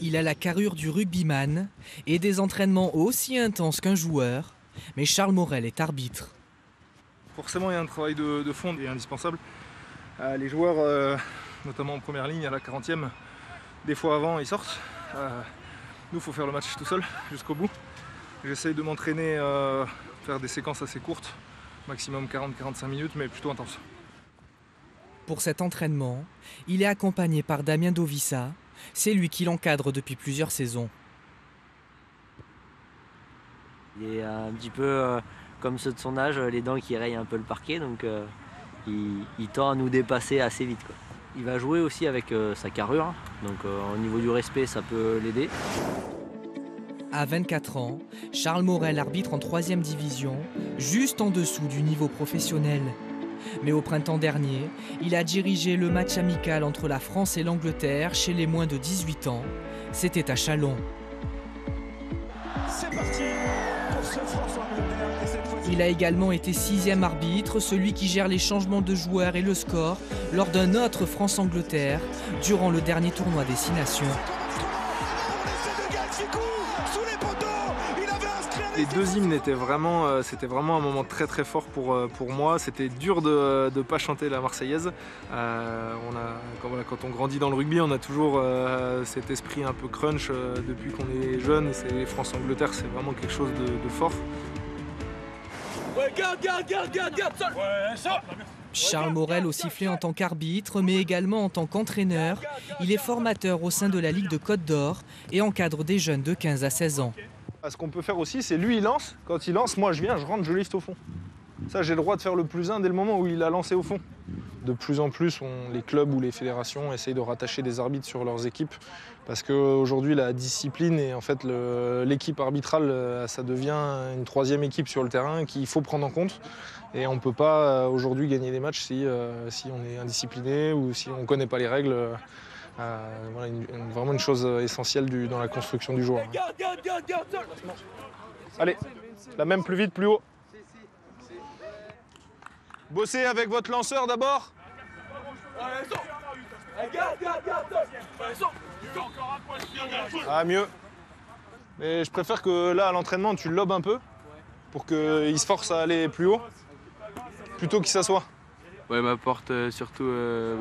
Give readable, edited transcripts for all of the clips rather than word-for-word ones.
Il a la carrure du rugbyman et des entraînements aussi intenses qu'un joueur, mais Charles Morel est arbitre. Forcément, il y a un travail de fond qui est indispensable. Les joueurs, notamment en première ligne, à la 40e, des fois avant, ils sortent. Nous, il faut faire le match tout seul, jusqu'au bout. J'essaye de m'entraîner, faire des séquences assez courtes, maximum 40-45 minutes, mais plutôt intenses. Pour cet entraînement, il est accompagné par Damien Dovissa. C'est lui qui l'encadre depuis plusieurs saisons. Il est un petit peu comme ceux de son âge, les dents qui rayent un peu le parquet, donc il tend à nous dépasser assez vite, quoi. Il va jouer aussi avec sa carrure, donc au niveau du respect, ça peut l'aider. À 24 ans, Charles Morel arbitre en 3e division, juste en dessous du niveau professionnel. Mais au printemps dernier, il a dirigé le match amical entre la France et l'Angleterre chez les moins de 18 ans. C'était à Châlons. C'est parti pour ce France-Angleterre et cette fois-ci. Il a également été 6e arbitre, celui qui gère les changements de joueurs et le score lors d'un autre France-Angleterre durant le dernier tournoi des 6 Nations. Les deux hymnes étaient vraiment, c'était vraiment un moment très très fort pour moi. C'était dur de ne pas chanter la Marseillaise. Quand on grandit dans le rugby, on a toujours cet esprit un peu crunch depuis qu'on est jeune. C'est France-Angleterre, c'est vraiment quelque chose de fort. Ouais, garde, seul. Ouais, ça. Charles Morel au sifflet en tant qu'arbitre, mais également en tant qu'entraîneur. Il est formateur au sein de la Ligue de Côte d'Or et encadre des jeunes de 15 à 16 ans. Ce qu'on peut faire aussi, c'est lui il lance. Quand il lance, moi je viens, je rentre, je lift au fond. Ça, j'ai le droit de faire le +1 dès le moment où il a lancé au fond. De plus en plus, les clubs ou les fédérations essayent de rattacher des arbitres sur leurs équipes parce qu'aujourd'hui, la discipline et en fait l'équipe arbitrale, ça devient une 3e équipe sur le terrain qu'il faut prendre en compte. Et on ne peut pas aujourd'hui gagner des matchs si on est indiscipliné ou si on ne connaît pas les règles. Voilà, vraiment une chose essentielle dans la construction du joueur. Allez, la même plus vite, plus haut. Bossez avec votre lanceur d'abord. Ah, mieux. Mais je préfère que là, à l'entraînement, tu le lobes un peu pour qu'il se force à aller plus haut plutôt qu'il s'assoit. Ouais, m'apporte surtout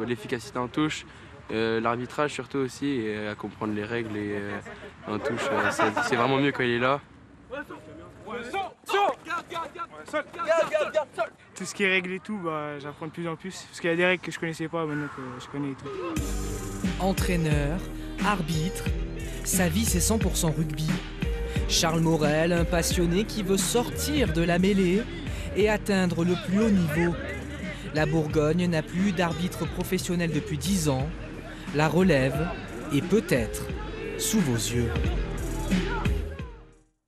l'efficacité en touche. L'arbitrage surtout aussi, et à comprendre les règles et en touche, c'est vraiment mieux quand il est là. Tout ce qui est règle et tout, j'apprends de plus en plus. Parce qu'il y a des règles que je connaissais pas, maintenant que je connais et tout. Entraîneur, arbitre, sa vie c'est 100% rugby. Charles Morel, un passionné qui veut sortir de la mêlée et atteindre le plus haut niveau. La Bourgogne n'a plus eu d'arbitre professionnel depuis 10 ans. La relève est peut-être sous vos yeux.